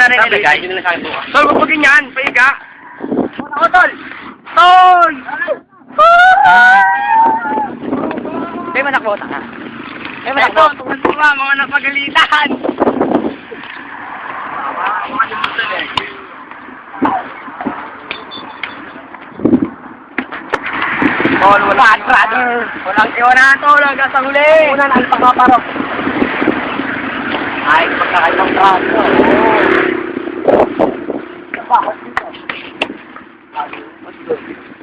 na rin nilagay. Hindi nila sa akin bukas. Tol, huwag ganyan. Paiga. Ako, tol. Tol! May manakbota ka. May manakbota. Ito, tungkol mo nga, mga napagalitan. Tol, wala. Brother. Walang iwanan, tol. Hanggang sa huli. Una na ang pangaparo. Ay, pagkakailang braso.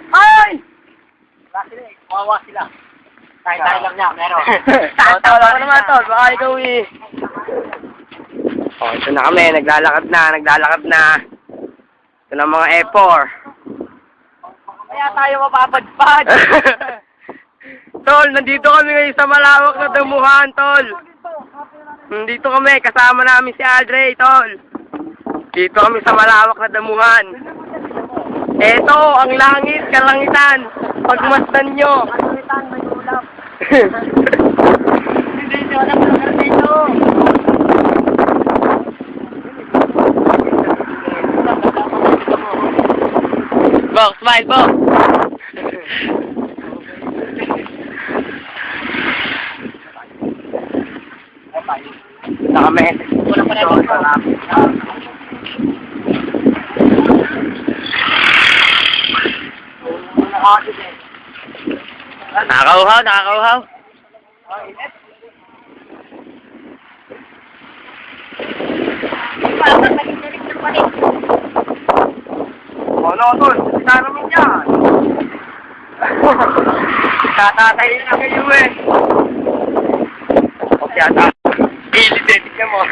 Ay! Kawawa sila. Tayo lang niya, meron. Tol, ako naman, tol. Baka ikaw eh. Oh, ito na kami. Naglalakad na. Ito na mga E4. Kaya tayo mapapadpad. Tol, nandito kami ngayon sa malawak na damuhan, tol. Nandito kami, kasama namin si Aldre, tol. Dito kami sa malawak na damuhan. Eto, ang langit, kalangitan. Pagmasdan nyo. Kalangitan, may ulap. Hindi nyo alam na dito. Bok, smile, Bok. Dito kami. Wala pa rin ito. Nakakauhaw. Ano, tol? Kita namin yan. Tatatayin na kayo eh. O yata. Gilid eh, tignan mo.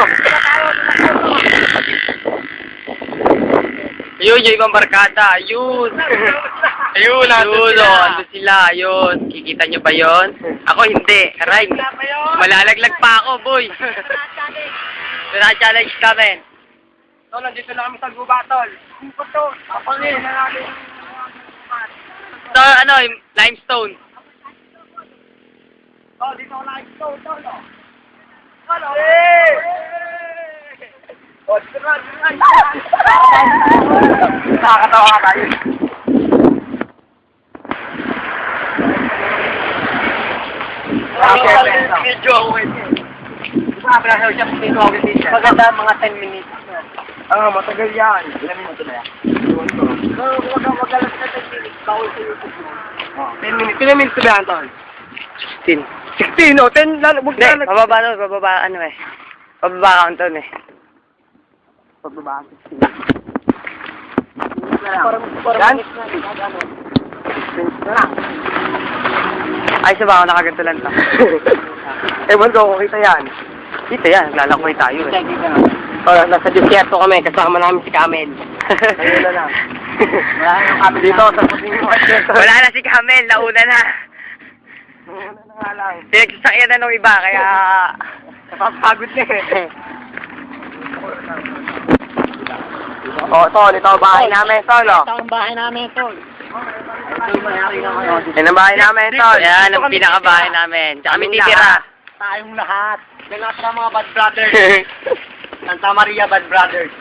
Yun, yung ibang barkada. Yun. Ayun, ando sila. Ayun. Kikita nyo ba yun? Ako hindi. Aray. Malalaglag pa ako, boy. Challenge kami. Tol, nandito na kami sa guba, tol. Kapangin na natin. So, ano, limestone. Oh, dito limestone, tol. Ano? Oh, dito na. Nakakatawa ka tayo. Maganda mga 10 minutes. Matagal yan. Ilan minuto na yan? Magalas na 10 minutes. Bawal sa YouTube. 10 minutes. Ilan minuto na yan, tol? 16. 16, oh. 10 lang. Hindi, pababa ano eh. Pababa countdown eh. Pagbaba. Yan? Ay, sa ba ako nakaganto lang to? Ewan ko, kung kita yan. Kita yan, naglalakbay tayo eh. Nasa disyerto kami, kasama namin si Camel. Ayun na lang. Wala na yung Camel dito, na. sa puting disyerto. Wala na si Camel, nauna na. Ano na nga lang. Pinagsasakyan na nung iba, kaya Napapagod na eh. Tol, ito ang bahay namin, tol, oh. ito ang bahay namin, tol. Yan ang bahay namin, tol. Yan ang pinakabahay namin. Tsaka kami titira. Tayong lahat. Yan lahat ng mga bad brothers. Santa Maria Bad Brothers.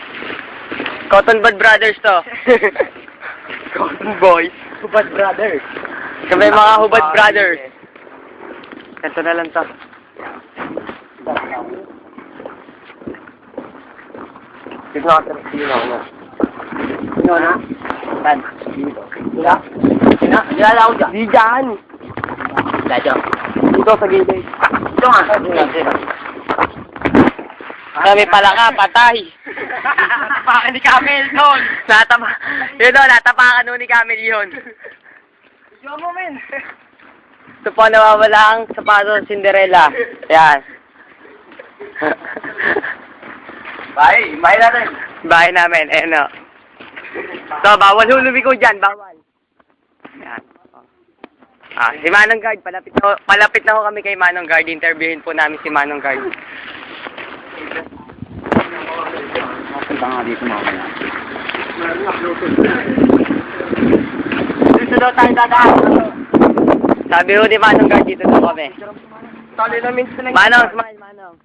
Cotton Bud Brothers to. Cotton Boys. Bad Brothers. Kami mga Hubad Brothers. Ito na lang to. Tignan natin. Sino na? Ban. Sila? Sina? Sila ako dyan. Di dyan. Sila dyan. Dito sa gilid. Ito nga. Kami pala ka, patay. Natapakan ni Camel, tol. Natapakan nun ni Camel yun. Diyan mo, men. Ito po nawawala ang sapatos ng Cinderella. Yan. Bahay natin. Bahay namin, eh no. So, bawal hulumiko dyan, bawal. Yan. Si Manong Guard, palapit na ho kami kay Manong Guard. Interviewin po namin si Manong Guard. Punta nga dito mamaya. Dito daw tayo dadaan. Sabi ho ni Manong Guard, dito daw kami. Tali na minsan lang. Manong, smile, Manong.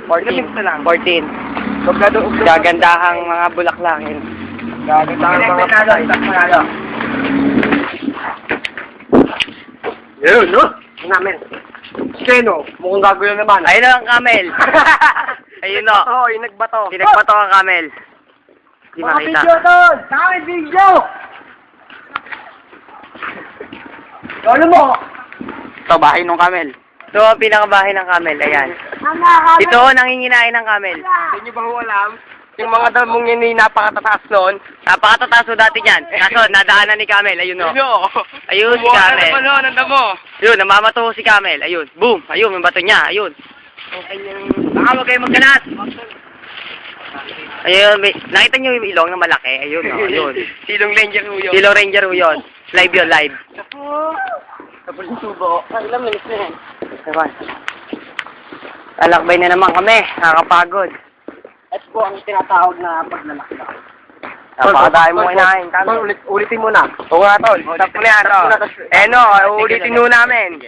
14 na lang. 14. Gagandahang mga bulaklakin. Gagandahang mga patay. Yun, no? Namin. Sino? Mukhang gagawin naman. Ayun na ang camel. Ayun no. Oo, yung nagbato. Pinagbato ang camel. Hindi makita. tol! Tama video! Lolo mo! Ito, bahay ng camel. Ito ang pinakabahay ng camel. Ayan. Ito, nanginginain ng camel. Hindi ba ho alam? Yung mga damong yun ay napakatataas noon. Napakatataas ho dati niyan. Kaso, nadaanan ni camel. Ayun no. Ayun si Kumuha ka camel. naman ho, ng damo. Ayun, namamato ho si camel. Ayun. Boom. Ayun, yung bato niya. Ayun. Baka huwag kayo magkalat. Ayun, nakita niyo yung ilong na malaki. Ayun, no. Ayun. Silong Ranger ho yun. Silong Ranger ho yun. Live yun, live. Tapos yung tubo. Ay, ilang minutes na yan. Diba? Lalakbay na naman kami. Nakakapagod. Ito po ang tinatawag na paglalakbay. Napakadami mo kinain. Ulitin mo na. Oo nga, tol. Tapos mo na yan, tol. Eh no, ulitin mo namin.